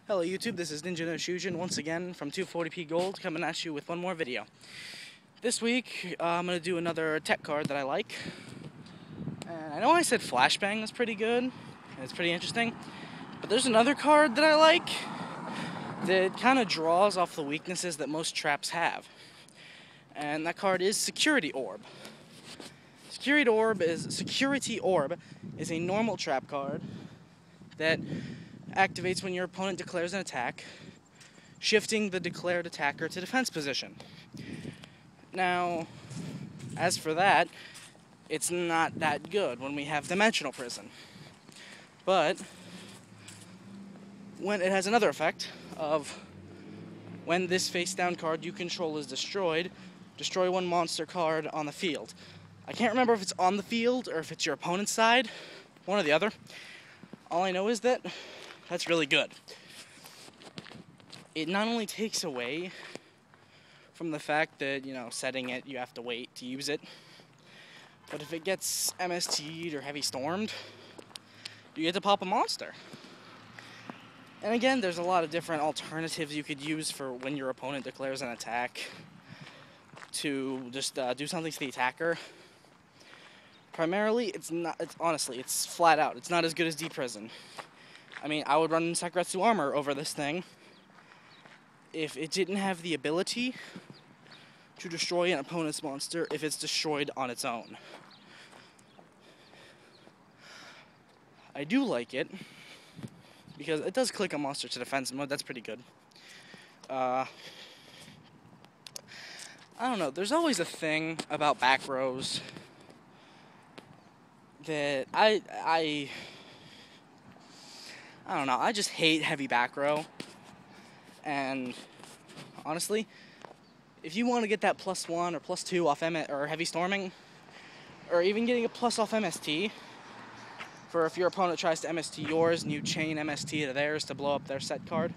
Hello YouTube, this is Ningyo once again from 240p Gold, coming at you with one more video. This week, I'm going to do another tech card that I like. And I know I said Flashbang is pretty good, and it's pretty interesting, but there's another card that I like that kind of draws off the weaknesses that most traps have. And that card is Security Orb. Security Orb is a normal trap card that activates when your opponent declares an attack, shifting the declared attacker to defense position. Now, as for that, it's not that good when we have Dimensional Prison. But when it has another effect of when this face-down card you control is destroyed, destroy one monster card on the field. I can't remember if it's on the field or if it's your opponent's side, one or the other. All I know is that that's really good. It not only takes away from the fact that, setting it, you have to wait to use it, but if it gets MST'd or heavy stormed, you get to pop a monster. And again, there's a lot of different alternatives you could use for when your opponent declares an attack to just do something to the attacker. Primarily, honestly, it's flat out. It's not as good as D-Prison. I mean, I would run Sekretsu Armor over this thing if it didn't have the ability to destroy an opponent's monster if it's destroyed on its own. I do like it because it does click a monster to defense mode. That's pretty good. I don't know. There's always a thing about back rows that I don't know, I just hate heavy back row, and honestly, if you want to get that +1 or +2 off or heavy storming, or even getting a plus off MST, for if your opponent tries to MST yours and you chain MST to theirs to blow up their set card,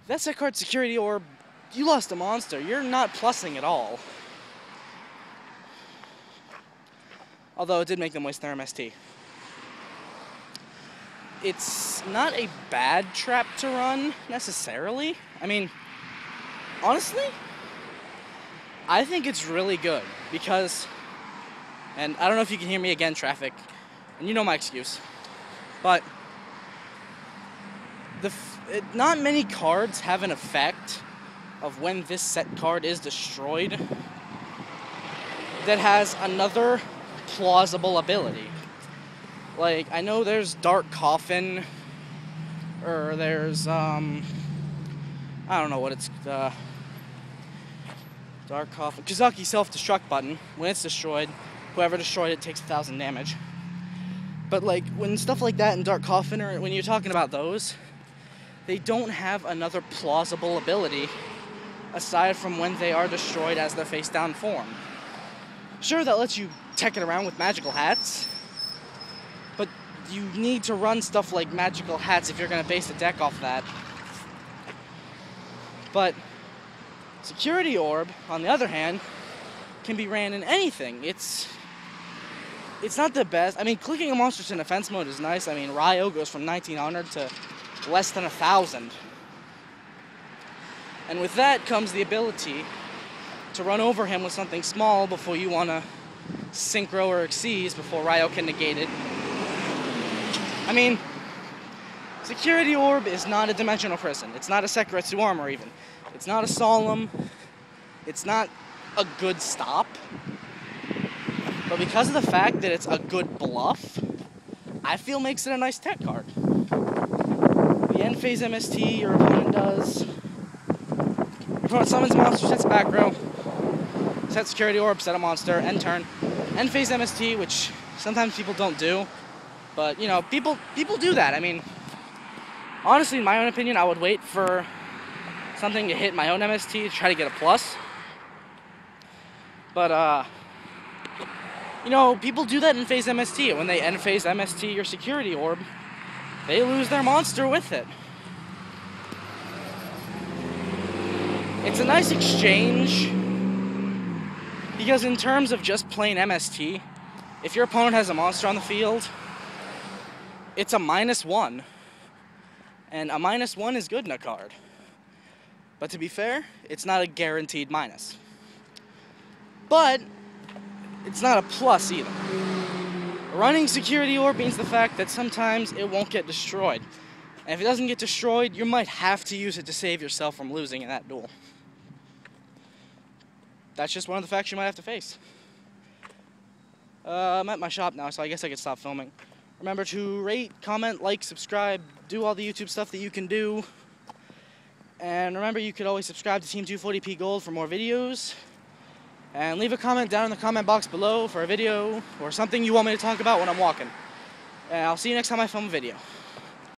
if that set card Security Orb, you lost a monster, you're not plussing at all. Although it did make them waste their MST. It's not a bad trap to run, necessarily. I mean, honestly, I think it's really good because, and I don't know if you can hear me again, traffic, and you know my excuse, but not many cards have an effect of when this set card is destroyed that has another plausible ability. Like, I know there's Dark Coffin, or there's, I don't know what it's, Dark Coffin, Kazaki self-destruct button. When it's destroyed, whoever destroyed it takes 1,000 damage. But, like, when stuff like that in Dark Coffin, or when you're talking about those, they don't have another plausible ability aside from when they are destroyed as their face-down form. Sure, that lets you tech it around with magical hats, but you need to run stuff like magical hats if you're going to base the deck off that. But Security Orb, on the other hand, can be ran in anything. It's not the best. I mean, clicking a monster to defense mode is nice. I mean, Ryo goes from 1900 to less than 1,000. And with that comes the ability to run over him with something small before you want to synchro or exceed before Ryo can negate it. I mean, Security Orb is not a Dimensional Prison. It's not a Sekretsu Armor even. It's not a Solemn. It's not a good stop. But because of the fact that it's a good bluff, I feel makes it a nice tech card. The end phase MST your opponent does. Your opponent summons monster, sets back row, set Security Orb, set a monster, end turn. End phase MST, which sometimes people don't do. But, people do that. I mean, honestly, in my own opinion, I would wait for something to hit my own MST to try to get a plus. But, people do that in phase MST. And when they end phase MST your Security Orb, they lose their monster with it. It's a nice exchange, because in terms of just plain MST, if your opponent has a monster on the field, it's a -1. And a -1 is good in a card. But to be fair, it's not a guaranteed minus. But it's not a plus either. Running security orb means the fact that sometimes it won't get destroyed. And if it doesn't get destroyed, you might have to use it to save yourself from losing in that duel. That's just one of the facts you might have to face. I'm at my shop now, so I guess I could stop filming. Remember to rate, comment, like, subscribe, do all the YouTube stuff that you can do. And remember, you could always subscribe to Team 240p Gold for more videos. And leave a comment down in the comment box below for a video or something you want me to talk about when I'm walking. And I'll see you next time I film a video.